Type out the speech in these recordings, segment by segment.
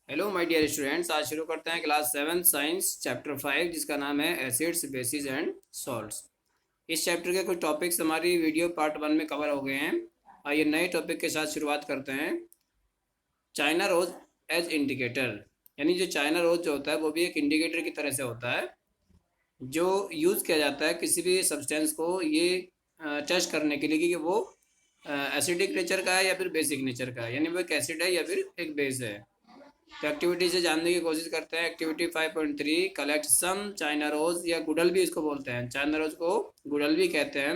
Hello my dear students, आज शुरू करते हैं क्लास 7 साइंस चैप्टर 5 जिसका नाम है एसिड्स बेसिस एंड सॉल्ट्स। इस चैप्टर के कुछ टॉपिक्स हमारी वीडियो पार्ट 1 में कवर हो गए हैं। आइए नए टॉपिक के साथ शुरुआत करते हैं। चाइना रोज एज इंडिकेटर, यानी जो चाइना रोज जो होता है वो भी एक इंडिकेटर की तरह से होता है जो यूज़ किया जाता है किसी भी सब्सटेंस को ये टेस्ट करने के लिए कि वो एसिडिक नेचर का है या फिर बेसिक नेचर का है, यानी वो एक एसिड है या फिर एक बेस है। तो एक्टिविटी से जानने की कोशिश करते हैं। Activity 5.3, collect some china rose या गुड़ल भी इसको बोलते हैं। चाइना रोज को गुड़ल भी कहते हैं।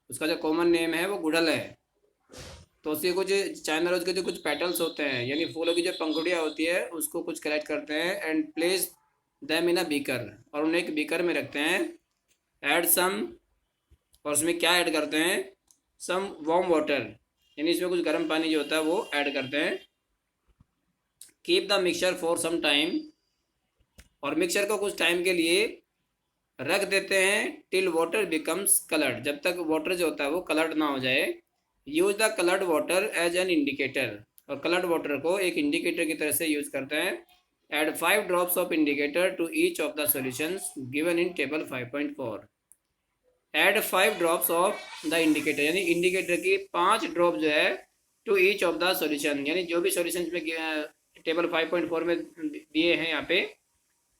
उसका जो कॉमन नेम है वो गुड़ल है। तो उसके कुछ चाइना रोज के जो कुछ पेटल्स होते हैं यानी फूलों की जो पंखुड़ियाँ होती है उसको कुछ कलेक्ट करते हैं and place them in a beaker, और उन्हें एक बीकर में रखते हैं। ऐड सम, और उसमें क्या ऐड करते हैं, सम वार्म वाटर, यानी इसमें कुछ गर्म पानी जो होता है वो ऐड करते हैं। Keep the mixture for some time, और मिक्सचर को कुछ टाइम के लिए रख देते हैं। टिल वाटर बिकम्स कलर्ड, जब तक वाटर जो होता है वो कलर्ड ना हो जाए। Use the coloured water as an indicator, और कलर्ड वाटर को एक इंडिकेटर की तरह से यूज करते हैं। Add 5 drops of indicator to each of the solutions given in table 5.4। Add 5 drops of the indicator, यानी इंडिकेटर की 5 ड्रॉप जो है to each of the solution, यानी जो भी सॉल्यूशन में टेबल 5.4 में दिए हैं यहाँ पे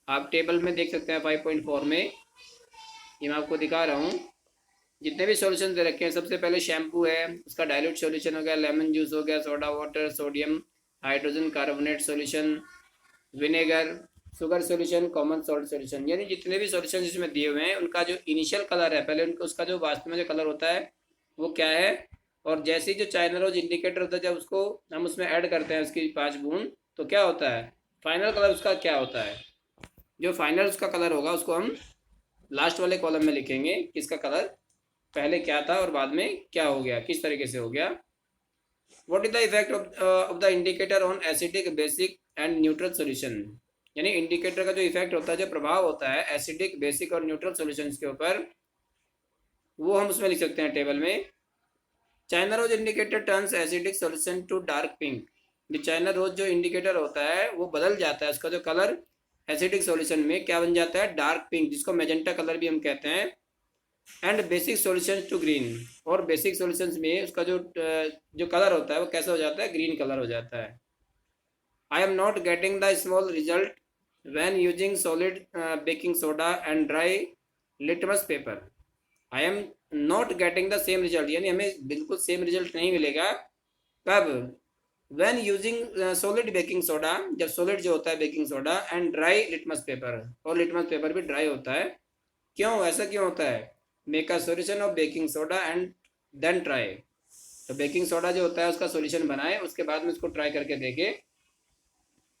आप टेबल में देख सकते हैं। 5.4 में ये मैं आपको दिखा रहा हूँ जितने भी सॉल्यूशन दे रखे हैं। सबसे पहले शैम्पू है, उसका डाइल्यूट सॉल्यूशन हो गया, लेमन जूस हो गया, soda water, sodium hydrogen carbonate solution, vinegar, sugar solution, common salt solution, यानी जितने भी सॉल्यूशन इसमें दिए हुए हैं उनका जो इनिशियल कलर है, पहले उनका उसका जो वास्तव में जो कलर होता है वो क्या है। और जैसे ही जो चाइना रोज इंडिकेटर होता है जब उसको हम उसमें ऐड करते हैं उसकी 5 बूंद, तो क्या होता है, फाइनल कलर उसका क्या होता है। जो फाइनल उसका कलर होगा उसको हम लास्ट वाले कॉलम में लिखेंगे कि इसका कलर पहले क्या था और बाद में क्या हो गया, किस तरीके से हो गया। What is the effect of the indicator on acidic, basic and neutral solution, यानी इंडिकेटर का जो इफेक्ट होता है, जो प्रभाव होता है एसिडिक, बेसिक और न्यूट्रल सॉल्यूशंस के ऊपर, वो हम उसमें लिख सकते हैं टेबल में। China rose indicator turns acidic solution to dark pink, ये चाइना रोज जो इंडिकेटर होता है वो बदल जाता है, उसका जो कलर एसिडिक सॉल्यूशन में क्या बन जाता है, डार्क पिंक, जिसको मेजेंटा कलर भी हम कहते हैं। And basic solutions to green, और बेसिक सॉल्यूशंस में उसका जो जो कलर होता है वो कैसा हो जाता है, ग्रीन कलर हो जाता है। I am not getting the small result when using solid baking soda and dry litmus paper. I am not getting the same result, यानी हमें बिल्कुल सेम रिजल्ट नहीं मिलेगा। कब, when using solid baking soda, जब सॉलिड जो होता है baking soda, and dry litmus paper, और लिटमस पेपर भी ड्राई होता है। क्यों, ऐसा क्यों होता है। Make a solution of baking soda and then try, तो बेकिंग सोडा जो होता है उसका सॉल्यूशन बनाए, उसके बाद में उसको ट्राई करके देखे,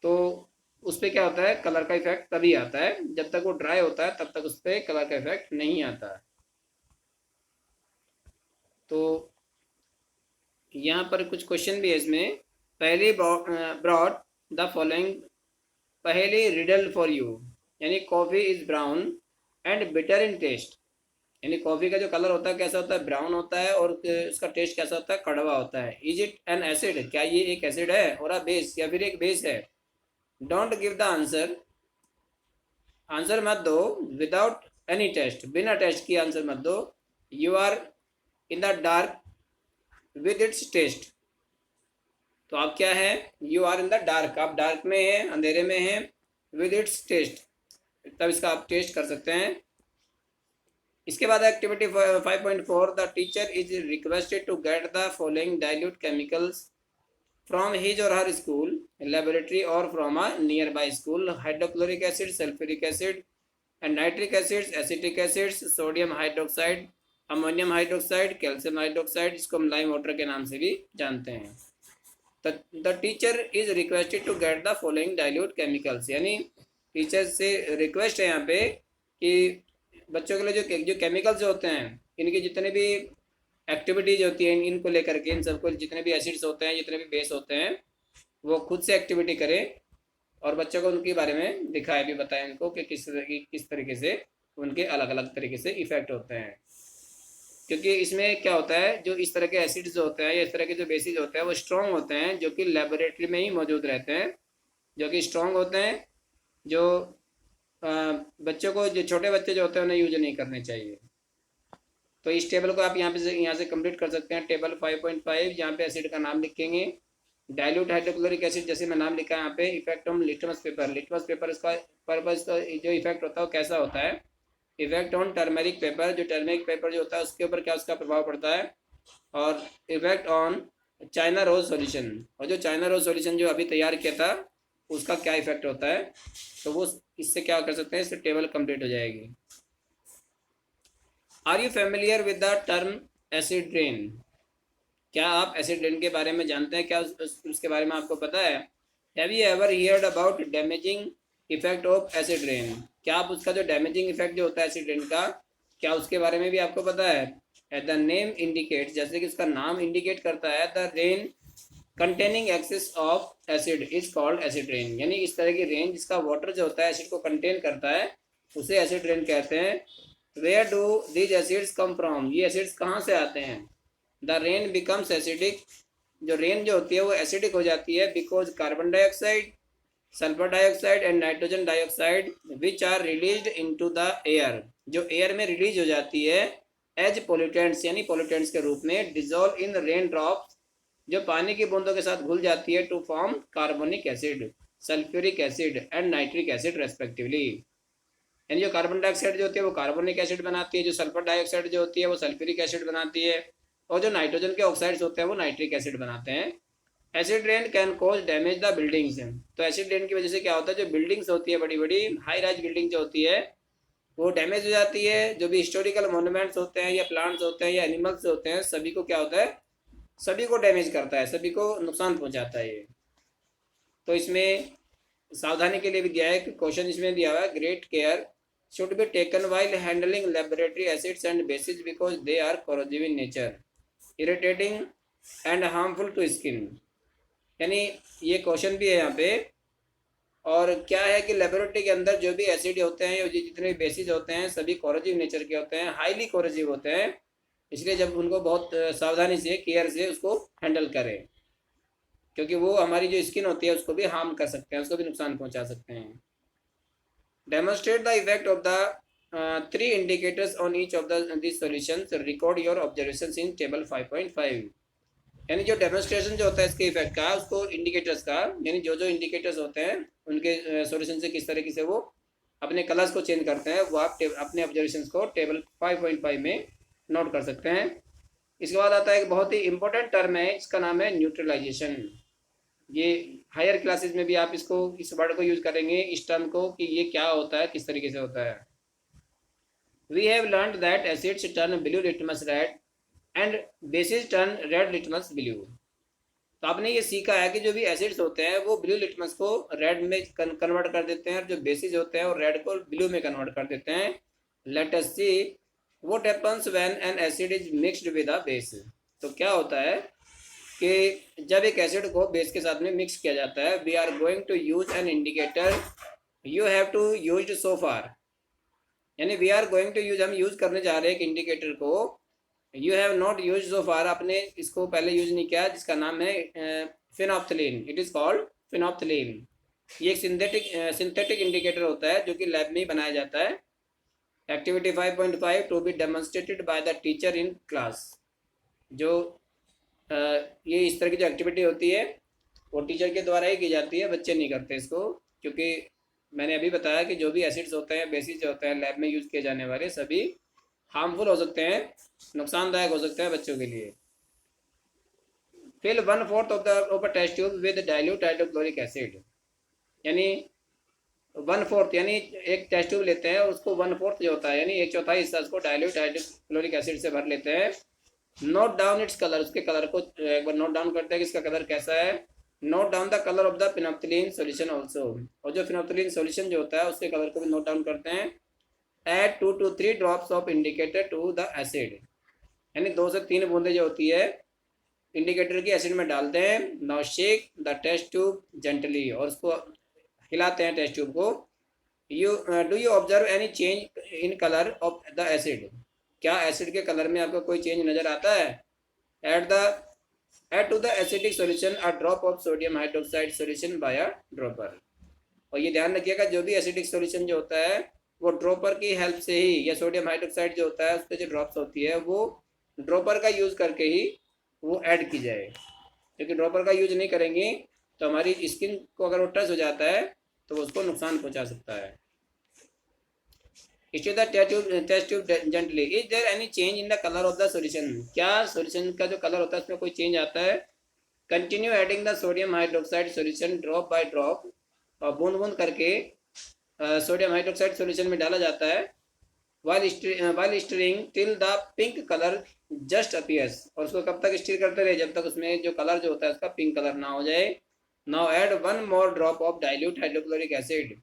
तो उस पर क्या होता है, कलर का इफेक्ट तभी आता है। जब तक वो ड्राई होता है तब तक उस पर कलर का इफेक्ट नहीं आता। तो यहाँ पर कुछ क्वेश्चन भी है इसमें। पहले ब्रॉड द फॉलोइंग, पहले रिडल फॉर यू, यानी coffee is brown and bitter in taste, यानी कॉफी का जो कलर होता है कैसा होता है, ब्राउन होता है, और उसका टेस्ट कैसा होता है, कड़वा होता है। इज इट एन एसिड, क्या ये एक एसिड है, और अ बेस, या फिर एक बेस है। Don't give the answer, answer मत दो। विदाउट एनी टेस्ट, बिना टेस्ट किए आंसर मत दो। You are in the dark with its taste, तो आप क्या है, you are in the dark, आप डार्क में हैं, अंधेरे में हैं, विद इट्स टेस्ट, तब इसका आप टेस्ट कर सकते हैं। इसके बाद activity 5.4, the teacher is requested to get the following dilute chemicals from his or her school laboratory or from a nearby school. Hydrochloric acid, sulphuric acid and nitric acids, acetic acids, sodium hydroxide, ammonium hydroxide, calcium hydroxide, जिसको हम lime water के नाम से भी जानते हैं। The teacher is requested to get the following dilute chemicals, यानी teacher से रिक्वेस्ट है यहाँ पे कि बच्चों के लिए जो केमिकल्स होते हैं, इनकी जितने भी एक्टिविटीज होती हैं इनको लेकर के, इन सबको जितने भी एसिड्स होते हैं, जितने भी बेस होते हैं, वो खुद से एक्टिविटी करें और बच्चों को उनके बारे में दिखाए भी, बताएं उनको कि किस तरीके से उनके अलग अलग तरीके से इफेक्ट होते हैं। क्योंकि इसमें क्या होता है, जो इस तरह के एसिड्स होते हैं या इस तरह के जो बेसिस होते हैं वो स्ट्रॉन्ग होते हैं, जो कि लेबोरेटरी में ही मौजूद रहते हैं। जो कि स्ट्रॉन्ग होते हैं, जो बच्चों को, जो छोटे बच्चे जो होते हैं उन्हें यूज नहीं करने चाहिए। तो इस टेबल को आप यहाँ से कंप्लीट कर सकते हैं। टेबल 5.5, यहाँ पे एसिड का नाम लिखेंगे। डाइल्यूट हाइड्रोक्लोरिक एसिड, जैसे मैं नाम लिखा है यहाँ पे। Effect on litmus paper, litmus paper इसका पर्पज, का जो इफेक्ट होता है वो कैसा होता है। इफेक्ट ऑन टर्मेरिक पेपर, जो टर्मेरिक पेपर जो होता है उसके ऊपर क्या उसका प्रभाव पड़ता है। और effect on china rose solution, और जो चाइना रोज सॉल्यूशन जो अभी तैयार किया था उसका क्या इफेक्ट होता है। तो वो इससे क्या कर सकते हैं, इससे टेबल कंप्लीट हो जाएगी। Are you familiar with the term acid rain? क्या आप एसिड रेन के बारे में जानते हैं? क्या उसके बारे में आपको पता है? Have you ever heard about damaging effect of acid rain? क्या आप उसका जो डैमेजिंग इफेक्ट जो होता है एसिड रेन का, क्या उसके बारे में भी आपको पता है? द नेम इंडिकेट, जैसे कि उसका नाम इंडिकेट करता है, the rain containing excess of acid is called acid rain. यानी इस तरह की रेन जिसका वाटर जो होता है एसिड को कंटेन करता है उसे एसिड रेन कहते हैं। Where do these acids come from? ये एसिड्स कहाँ से आते हैं? द रेन बिकम्स एसिडिक, जो रेन जो होती है वो एसिडिक हो जाती है, because carbon dioxide, sulphur dioxide and nitrogen dioxide which are released into the air, जो एयर में रिलीज हो जाती है एज पोल्यूटेंट्स, यानी पोल्यूटेंट्स के रूप में, डिजोल्व इन रेन ड्रॉप्स, जो पानी की बूंदों के साथ घुल जाती है, to form carbonic acid, sulphuric acid and nitric acid respectively. यानी जो कार्बन डाइऑक्साइड जो होती है वो कार्बोनिक एसिड बनाती है, जो सल्फर डाइऑक्साइड जो होती है वो सल्फ्यूरिक एसिड बनाती है, और जो नाइट्रोजन के ऑक्साइड्स होते हैं वो नाइट्रिक एसिड बनाते हैं। Acid rain can cause damage the buildings. तो एसिड रेन की वजह से क्या होता है, जो बिल्डिंग्स होती है बड़ी बड़ी हाई राइज बिल्डिंग जो होती है वो डैमेज हो जाती है। जो भी हिस्टोरिकल मोन्यूमेंट्स होते हैं या प्लांट्स होते हैं या एनिमल्स होते हैं सभी को क्या होता है, सभी को डैमेज करता है, सभी को नुकसान पहुंचाता है ये। तो इसमें सावधानी के लिए भी दिया है कि क्वेश्चन इसमें दिया हुआ है, great care should be taken while handling laboratory acids and bases because they are corrosive in nature, irritating and harmful to skin. यानी ये क्वेश्चन भी है यहाँ पे। और क्या है कि लेबोरेटरी के अंदर जो भी एसिड होते हैं, जितने भी बेसिस होते हैं सभी कोरोसिव नेचर के होते हैं, हाईली कोरोसिव होते हैं, इसलिए जब उनको बहुत सावधानी से, केयर से उसको हैंडल करें, क्योंकि वो हमारी जो स्किन होती है उसको भी हार्म कर सकते हैं, उसको भी नुकसान पहुंचा सकते हैं। Demonstrate the effect of the 3 indicators on each of these solutions, record your observations in table 5.5। यानी जो डेमोन्स्ट्रेशन जो होता है इसके इफेक्ट का, उसको इंडिकेटर्स का, यानी जो जो इंडिकेटर्स होते हैं उनके सॉल्यूशन से किस तरीके से वो अपने कलर्स को चेंज करते हैं, वो आप अपने ऑब्जर्वेशंस को टेबल 5.5 में नोट कर सकते हैं। इसके बाद आता है एक बहुत ही इंपॉर्टेंट टर्म है, इसका नाम है न्यूट्रलाइजेशन। ये हायर क्लासेस में भी आप इसको, इस वर्ड को यूज करेंगे, इस टर्म को, कि ये क्या होता है, किस तरीके से होता है। We have learned that acids turn blue litmus red and bases turn red litmus blue. तो आपने ये सीखा है कि जो भी एसिड्स होते हैं वो ब्लू लिटमस को रेड में कन्वर्ट कर देते हैं, और जो बेसिस होते हैं वो रेड को ब्लू में कन्वर्ट कर देते हैं। Let us see what happens when an acid is mixed with a base. तो क्या होता है कि जब एक एसिड को बेस के साथ में मिक्स किया जाता है, we are going to use an indicator you have to use so far. यानी we are going to use, हम यूज करने जा रहे हैं एक इंडिकेटर को, you have not use so far, आपने इसको पहले यूज नहीं किया, जिसका नाम है phenolphthalein. It is called phenolphthalein. ये एक सिंथेटिक इंडिकेटर होता है जो कि लैब में ही बनाया जाता है। Activity 5.5 to be demonstrated by the teacher in class. जो ये इस तरह की जो एक्टिविटी होती है वो टीचर के द्वारा ही की जाती है, बच्चे नहीं करते इसको, क्योंकि मैंने अभी बताया कि जो भी एसिड्स होते हैं, बेसिस जो होते हैं लैब में यूज़ किए जाने वाले, सभी हार्मफुल हो सकते हैं, नुकसानदायक हो सकते हैं बच्चों के लिए। Fill 1/4 of a test tube with dilute hydrochloric acid. यानी 1/4, यानी एक टेस्ट ट्यूब लेते हैं और उसको 1/4 जो होता है यानी 1/4 हिस्सा उसको डाइल्यूट हाइड्रोक्लोरिक एसिड से भर लेते हैं। नोट डाउन इट्स कलर, उसके कलर को एक बार नोट डाउन करते हैं कि इसका कलर कैसा है। Note down the colour of the phenolphthalein solution also, और जो फिनोप्थलीन सॉल्यूशन जो होता है उसके कलर को भी नोट डाउन करते हैं। Add 2 to 3 drops of indicator to the acid. यानी 2 से 3 बूंदे जो होती है इंडिकेटर की एसिड में डालते हैं। Now shake the test tube gently, और उसको हिलाते हैं टेस्ट ट्यूब को। You do you observe any change in colour of the acid? क्या एसिड के कलर में आपको कोई चेंज नजर आता है? Add to the acidic solution a drop of sodium hydroxide solution by a dropper. और ये ध्यान रखिएगा जो भी एसिडिक सॉल्यूशन जो होता है वो ड्रॉपर की हेल्प से ही, या सोडियम हाइड्रोक्साइड जो होता है उस पर जो ड्रॉप्स होती है वो ड्रॉपर का यूज़ करके ही वो ऐड की जाए, क्योंकि ड्रॉपर का यूज नहीं करेंगे तो हमारी स्किन को अगर वो टच हो जाता है तो वो उसको नुकसान पहुंचा सकता है। Stir the test tube gently. Is there any change in the colour of the solution? क्या सॉल्यूशन का जो कलर होता है उसमें कोई चेंज आता है? Continue adding the sodium hydroxide solution drop by drop, और बूंद बूंद करके सोडियम हाइड्रोक्साइड सॉल्यूशन में डाला जाता है। while stirring till the pink color just appears, और उसको कब तक स्टीर करते रहे? जब तक उसमें जो कलर जो होता है उसका पिंक कलर ना हो जाए। Now add 1 more drop of dilute hydrochloric acid.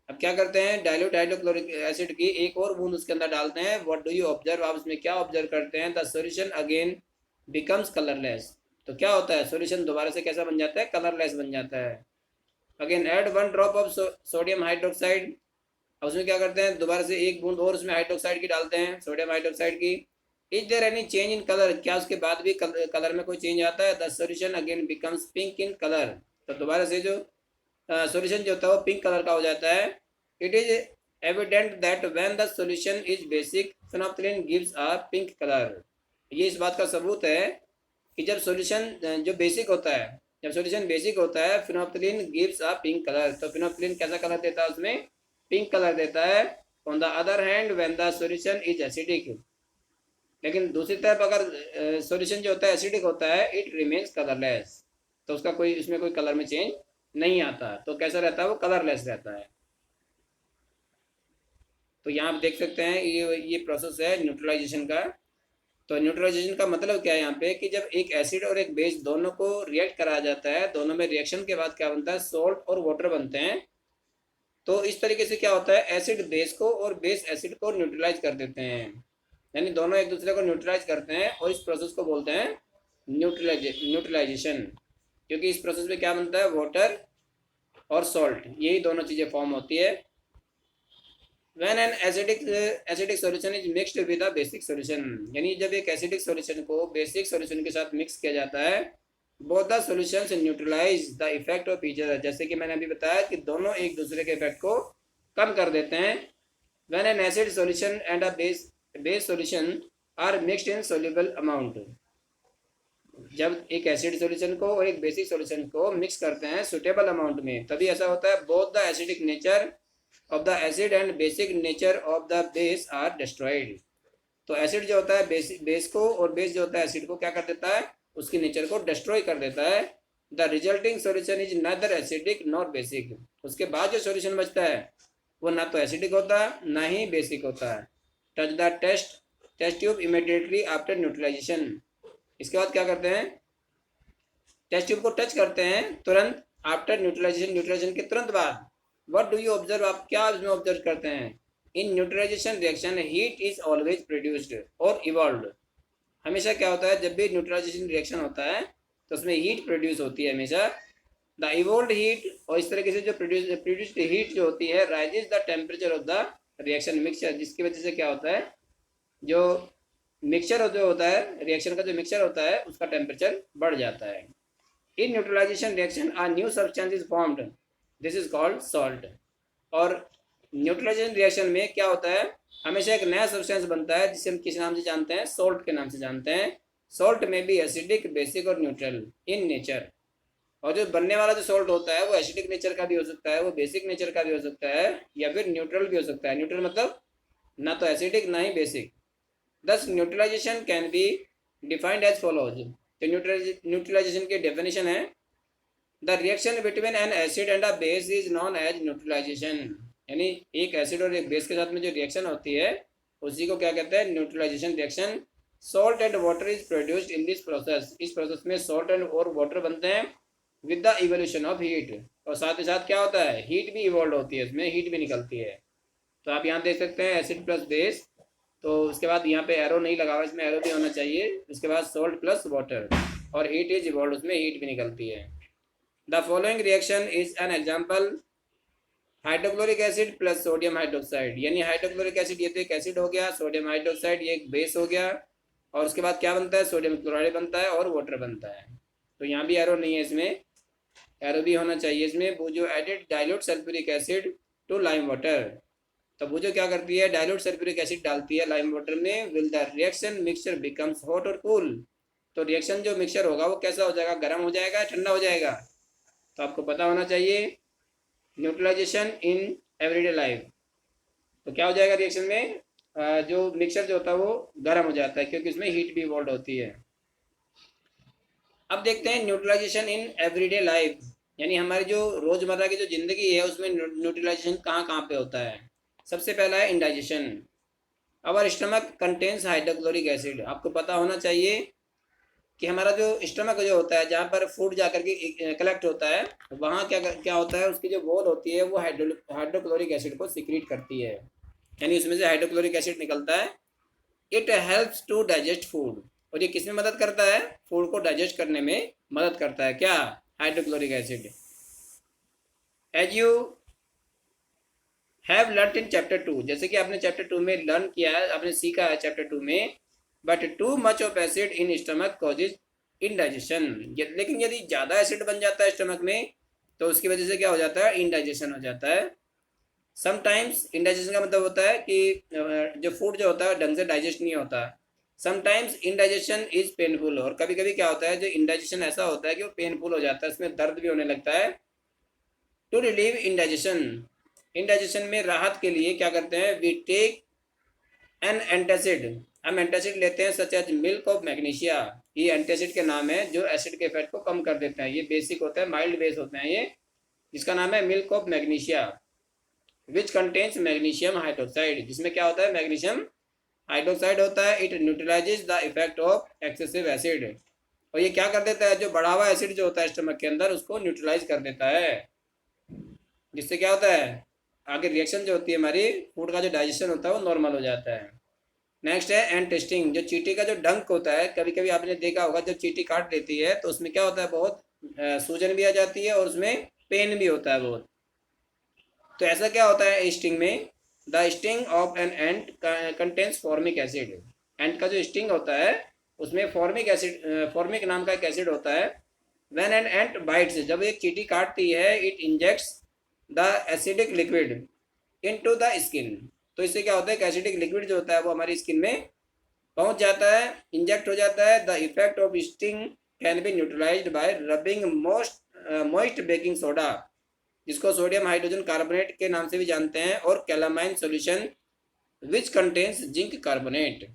अब क्या करते हैं? डाइल्यूट हाइड्रोक्लोरिक एसिड की एक और बूंद उसके अंदर डालते हैं। What do you observe? आप उसमें क्या ऑब्जर्व करते हैं? The solution again becomes colourless. तो क्या होता है? सॉल्यूशन दोबारा से कैसा बन जाता है? कलरलेस बन जाता है। Again add 1 drop of sodium hydroxide. अब उसमें क्या करते हैं? दोबारा से एक बूंद और उसमें हाइड्रोक्साइड की डालते हैं, सोडियम हाइड्रोक्साइड की। Is there any change in colour? क्या उसके बाद भी कलर में कोई चेंज आता है? The solution again becomes pink in colour. तो दोबारा से जो सॉल्यूशन जो होता है वो पिंक कलर का हो जाता है। It is evident that when the solution is basic phenolphthalein gives a pink colour. ये इस बात का सबूत है कि जब सॉल्यूशन जो बेसिक होता है, जब सॉल्यूशन बेसिक होता है फिनोल्फ्थालीन गिव्स अ पिंक कलर, तो फिनोल्फ्थालीन कैसा कलर देता है? उसमें पिंक कलर देता है। On the other hand when the solution is acidic, लेकिन दूसरी तरफ अगर सॉल्यूशन जो होता है एसिडिक होता है, इट रिमेन्स कलरलेस, तो उसका कोई इसमें कोई कलर में चेंज नहीं आता। तो कैसा रहता है? वो कलरलेस रहता है। तो यहाँ आप देख सकते हैं ये प्रोसेस है न्यूट्रलाइजेशन का। तो न्यूट्रलाइजेशन का मतलब क्या है यहाँ पे? कि जब एक एसिड और एक बेस दोनों को रिएक्ट कराया जाता है, दोनों में रिएक्शन के बाद क्या बनता है? सॉल्ट और वाटर बनते हैं। तो इस तरीके से क्या होता है? एसिड बेस को और बेस एसिड को न्यूट्रलाइज कर देते हैं, यानी दोनों एक दूसरे को न्यूट्रलाइज करते हैं, और इस प्रोसेस को बोलते हैं न्यूट्रलाइजेशन। क्योंकि इस प्रोसेस में क्या बनता है? वाटर और सॉल्ट, यही दोनों चीज़ें फॉर्म होती है। When an acidic solution is mixed with a basic solution, यानी जब एक एसिडिक सॉल्यूशन को बेसिक सॉल्यूशन के साथ मिक्स किया जाता है, both the solutions neutralise the effect of each other. जैसे कि मैंने अभी बताया कि दोनों एक दूसरे के इफेक्ट को कम कर देते हैं। When an acid solution and a base solution are mixed in soluble amount, जब एक एसिड सॉल्यूशन को और एक बेसिक सॉल्यूशन को मिक्स करते हैं सुटेबल अमाउंट में, तभी ऐसा होता है। Both the acidic nature of the acid and basic nature of the base are destroyed. तो एसिड जो होता है बेस को, और बेस जो होता है एसिड को क्या कर देता है? उसकी नेचर को डिस्ट्रॉय कर देता है। The resulting solution is neither acidic nor basic. उसके बाद जो सॉल्यूशन बचता है वो ना तो एसिडिक होता है ना ही बेसिक होता है। Touch the test tube immediately after neutralisation. इसके बाद क्या करते हैं? टेस्ट ट्यूब को टच करते हैं तुरंत आफ्टर न्यूट्रलाइजेशन, न्यूट्रलाइजेशन के तुरंत बाद। What do you observe? आप क्या इसमें ऑब्जर्व करते हैं? In neutralisation reaction heat is always produced और इवॉल्व्ड। हमेशा क्या होता है? जब भी न्यूट्रलाइजेशन रिएक्शन होता है तो उसमें हीट प्रोड्यूस होती है हमेशा। द इवॉल्व्ड हीट, और इस तरीके से जो प्रोड्यूस्ड हीट जो होती है, rises the temperature of the reaction mixture, जिसकी वजह से क्या होता है? जो मिक्सचर जो होता है, रिएक्शन का जो मिक्सचर होता है, उसका टेम्परेचर बढ़ जाता है। In neutralisation reaction a new substance is formed, this is called salt. और न्यूट्रलाइजेशन रिएक्शन में क्या होता है? हमेशा एक नया सब्सटेंस बनता है जिसे हम किस नाम से जानते हैं? सॉल्ट के नाम से जानते हैं। सॉल्ट में भी एसिडिक, बेसिक और न्यूट्रल इन नेचर। और जो बनने वाला जो सॉल्ट होता है वो एसिडिक नेचर का भी हो सकता है, वो बेसिक नेचर का भी हो सकता है, या फिर न्यूट्रल भी हो सकता है। न्यूट्रल मतलब ना तो एसिडिक ना ही basic. Thus neutralisation can be defined as follows. तो न्यूट्रलाइजेशन की डेफिनेशन है, the reaction between an acid and a base is known as neutralisation. यानी एक एसिड और एक बेस के साथ में जो रिएक्शन होती है उसी को क्या कहते हैं? Neutralisation reaction. Salt and water is produced in this process. इस प्रोसेस में सॉल्ट एंड और वाटर बनते हैं with the evolution of heat, और साथ ही साथ क्या होता है? हीट भी इवॉल्व होती है, इसमें हीट भी निकलती है। तो आप यहाँ देख सकते हैं एसिड प्लस बेस, तो उसके बाद यहाँ पे एरो नहीं लगा हुआ, इसमें एरो भी होना चाहिए। उसके बाद सॉल्ट प्लस वाटर, और हीट इज इवॉल्व, उसमें हीट भी निकलती है। The following reaction is an example, hydrochloric acid plus sodium hydroxide. यानी हाइड्रोक्लोरिक एसिड ये तो एक एसिड हो गया, सोडियम हाइड्रोक्साइड ये एक बेस हो गया, और उसके बाद क्या बनता है? सोडियम क्लोराइड बनता है और वाटर बनता है। तो यहाँ भी एरो नहीं है इसमें। एरो भी होना चाहिए इसमें। Boojho added dilute sulphuric acid to lime water. तो बूजो क्या करती है, डाइल्यूट सल्फ्यूरिक एसिड डालती है लाइम वाटर में। Will the reaction mixture becomes hot और कूल। तो रिएक्शन जो मिक्सचर होगा वो कैसा हो जाएगा, गर्म हो जाएगा, ठंडा हो जाएगा। तो आपको पता होना चाहिए न्यूट्रलाइजेशन इन एवरीडे लाइफ। तो क्या हो जाएगा रिएक्शन में, जो मिक्सचर जो होता है वो गर्म हो जाता है क्योंकि उसमें हीट भी इवॉल्व होती है। अब देखते हैं न्यूट्रलाइजेशन इन एवरीडे लाइफ, यानी हमारी जो रोजमर्रा की जो जिंदगी है उसमें न्यूट्रलाइजेशन कहाँ कहाँ पे होता है। सबसे पहला है इंडाइजेशन। अवर स्टमक कंटेन्स हाइड्रोक्लोरिक एसिड। आपको पता होना चाहिए कि हमारा जो स्टमक जो होता है, जहाँ पर फूड जा करके कलेक्ट होता है, वहाँ क्या क्या होता है, उसकी जो वॉल होती है वो हाइड्रोक्लोरिक एसिड को सिक्रीट करती है, यानी उसमें से हाइड्रोक्लोरिक एसिड निकलता है। It helps to digest food. और ये किसमें मदद करता है, फूड को डाइजेस्ट करने में मदद करता है, क्या, hydrochloric acid. As you have learn in chapter 2, जैसे कि आपने चैप्टर 2 में लर्न किया है, आपने सीखा है चैप्टर 2 में। But too much of acid in stomach causes indigestion. लेकिन यदि ज़्यादा एसिड बन जाता है स्टमक में तो उसकी वजह से क्या हो जाता है, इनडाइजेशन हो जाता है। समटाइम्स इनडाइजेशन का मतलब होता है कि जो फूड जो होता है ढंग से डाइजेस्ट नहीं होता। Sometimes indigestion is painful. और कभी कभी क्या होता है, जो इनडाइजेशन ऐसा होता है कि वो पेनफुल हो जाता है, उसमें दर्द भी होने लगता है। टू रिलीव इनडाइजेशन, इनडाइजेशन में राहत के लिए क्या करते हैं, वी टेक एन एंटासिड। हम एंटासिड लेते हैं such as milk of magnesia. ये एंटासिड के नाम है जो एसिड के इफेक्ट को कम कर देते हैं। ये बेसिक होता है, माइल्ड बेस होते हैं ये, जिसका नाम है milk of magnesia. Which contains magnesium hydroxide, जिसमें क्या होता है, मैग्नीशियम हाइड्रोक्साइड होता है। It न्यूट्रलाइजेज the effect of excessive acid. और ये क्या कर देता है, जो बढ़ा हुआ एसिड जो होता है स्टमक के अंदर उसको न्यूट्रलाइज कर देता है, जिससे क्या होता है, आगे रिएक्शन जो होती है हमारी फूड का जो डाइजेशन होता है वो नॉर्मल हो जाता है। नेक्स्ट है एंड टेस्टिंग। जो चींटी का जो डंक होता है, कभी कभी आपने देखा होगा जब चींटी काट देती है तो उसमें क्या होता है, बहुत सूजन भी आ जाती है और उसमें पेन भी होता है बहुत। तो ऐसा क्या होता है स्टिंग में, the sting of an ant contains formic acid. Ant का जो स्टिंग होता है उसमें फॉर्मिक एसिड, फॉर्मिक नाम का एक एसिड होता है। व्हेन एन एंट बाइट्स, जब एक चींटी काटती है, it injects the acidic liquid into the skin. तो इससे क्या होता है, एसिडिक लिक्विड जो होता है वो हमारी स्किन में पहुंच जाता है, इंजेक्ट हो जाता है। The effect of sting can be neutralised bye rubbing moist baking soda, जिसको सोडियम हाइड्रोजन कार्बोनेट के नाम से भी जानते हैं, और calamine solution which contains zinc carbonate.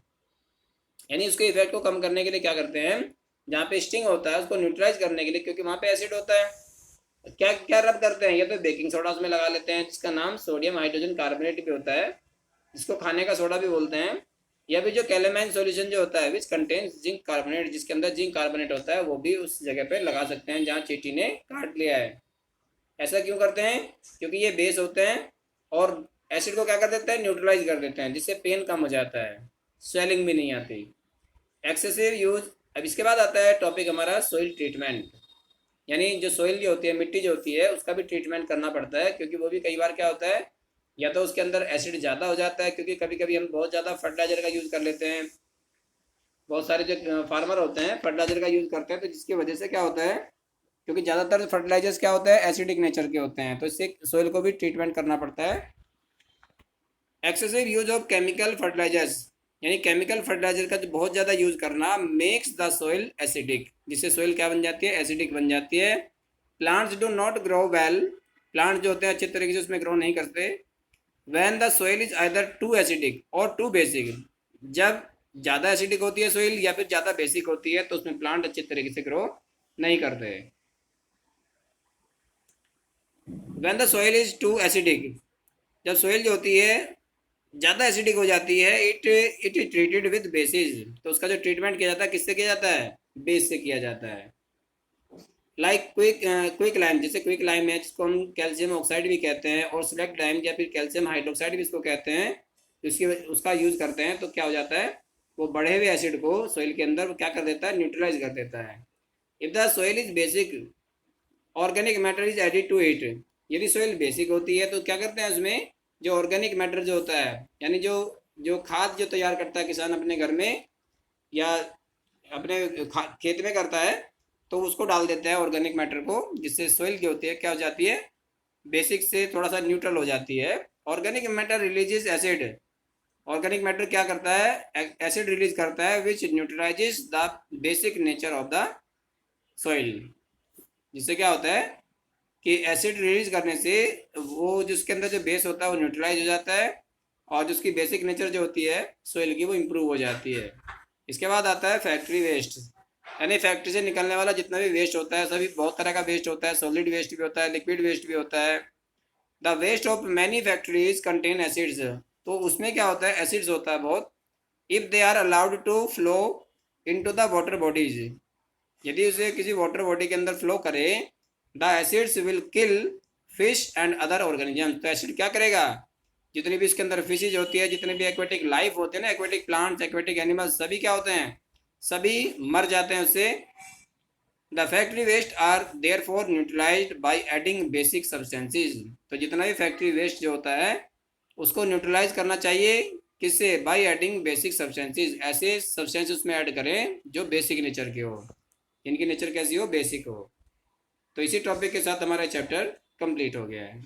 यानी उसके इफेक्ट को कम करने के लिए क्या करते हैं, जहाँ पे स्टिंग होता है उसको न्यूट्रलाइज करने के लिए, क्योंकि वहाँ पे एसिड होता है, क्या क्या रब करते हैं, या तो बेकिंग सोडा उसमें लगा लेते हैं जिसका नाम सोडियम हाइड्रोजन कार्बोनेट भी होता है, जिसको खाने का सोडा भी बोलते हैं। या फिर जो कैलेमाइन सॉल्यूशन जो होता है विच कंटेन्स जिंक कार्बोनेट, जिसके अंदर जिंक कार्बोनेट होता है, वो भी उस जगह पे लगा सकते हैं जहाँ चींटी ने काट लिया है। ऐसा क्यों करते हैं, क्योंकि ये बेस होते हैं और एसिड को क्या कर देते हैं, न्यूट्रलाइज कर देते हैं, जिससे पेन कम हो जाता है, स्वेलिंग भी नहीं आती। Excessive use. अब इसके बाद आता है टॉपिक हमारा सोइल ट्रीटमेंट, यानी जो सोइल जो होती है, मिट्टी जो होती है, उसका भी ट्रीटमेंट करना पड़ता है, क्योंकि वो भी कई बार क्या होता है, या तो उसके अंदर एसिड ज़्यादा हो जाता है, क्योंकि कभी कभी हम बहुत ज़्यादा फर्टिलाइजर का यूज़ कर लेते हैं। बहुत सारे जो फार्मर होते हैं फर्टिलाइजर का यूज़ करते हैं, तो जिसकी वजह से क्या होता है, क्योंकि ज़्यादातर फर्टिलाइजर्स क्या होता है, एसिडिक नेचर के होते हैं, तो इससे सोइल को भी ट्रीटमेंट करना पड़ता है। Excessive use of chemical fertilisers, यानी केमिकल फर्टिलाइजर का जो बहुत ज़्यादा यूज़ करना, मेक्स द सोइल एसिडिक, जिससे सोइल क्या बन जाती है, एसिडिक बन जाती है। Plants do not grow well, plant जो होते हैं अच्छे तरीके से उसमें ग्रो नहीं करते। When the soil is either too acidic और टू बेसिक, जब ज़्यादा एसिडिक होती है सोइल या फिर ज़्यादा बेसिक होती है तो उसमें प्लांट अच्छे तरीके से ग्रो नहीं करते। When the soil is too acidic, जब सोइल जो होती है ज़्यादा एसिडिक हो जाती है, it is treated with bases, तो उसका जो ट्रीटमेंट किया जाता है किससे किया जाता है, बेस से किया जाता है। लाइक क्विक लाइम, जैसे क्विक लाइम है जिसको हम कैल्शियम ऑक्साइड भी कहते हैं, और सिलेक्ट लाइम या फिर कैल्शियम हाइड्रोक्साइड भी इसको कहते हैं, उसकी उसका यूज़ करते हैं, तो क्या हो जाता है, वो बढ़े हुए एसिड को सोइल के अंदर वो क्या कर देता है, न्यूट्रलाइज कर देता है। If the soil is basic, organic matter is added to it, यदि सोइल बेसिक होती है तो क्या करते हैं उसमें जो ऑर्गेनिक मैटर जो होता है, यानी जो जो खाद जो तैयार करता है किसान अपने घर में या अपने खेत में करता है, तो उसको डाल देता है ऑर्गेनिक मैटर को, जिससे सोइल की होती है क्या हो जाती है, बेसिक से थोड़ा सा न्यूट्रल हो जाती है। Organic matter releases acid, organic matter क्या करता है, एसिड रिलीज करता है which neutralises the basic nature of the soil. जिससे क्या होता है कि एसिड रिलीज करने से वो जिसके अंदर जो बेस होता है वो न्यूट्रलाइज हो जाता है, और जो उसकी बेसिक नेचर जो होती है सोइल की वो इम्प्रूव हो जाती है। इसके बाद आता है फैक्ट्री वेस्ट, यानी फैक्ट्री से निकलने वाला जितना भी वेस्ट होता है, सभी बहुत तरह का वेस्ट होता है, सॉलिड वेस्ट भी होता है, लिक्विड वेस्ट भी होता है। The waste of many factories contain acids, तो उसमें क्या होता है, एसिड्स होता है बहुत। If they are allowed to flow into the water bodies, यदि उसे किसी वाटर बॉडी के अंदर फ्लो करे, the acids will kill fish and other organism, तो एसिड क्या करेगा, जितनी भी इसके अंदर फिशेज होती है, जितने भी एक्वेटिक लाइफ होते हैं ना, एक्वेटिक प्लांट्स, एक्वेटिक एनिमल्स, सभी क्या होते हैं, सभी मर जाते हैं उससे। The factory waste are therefore neutralise by adding basic substances, तो जितना भी फैक्ट्री वेस्ट जो होता है उसको न्यूट्रलाइज करना चाहिए, किससे, बाई एडिंग बेसिक सब्सटेंसेज, ऐसे सब्सटेंसेस उसमें ऐड करें जो बेसिक नेचर के हो, इनकी नेचर कैसी हो, बेसिक हो। तो इसी टॉपिक के साथ हमारा चैप्टर कंप्लीट हो गया है।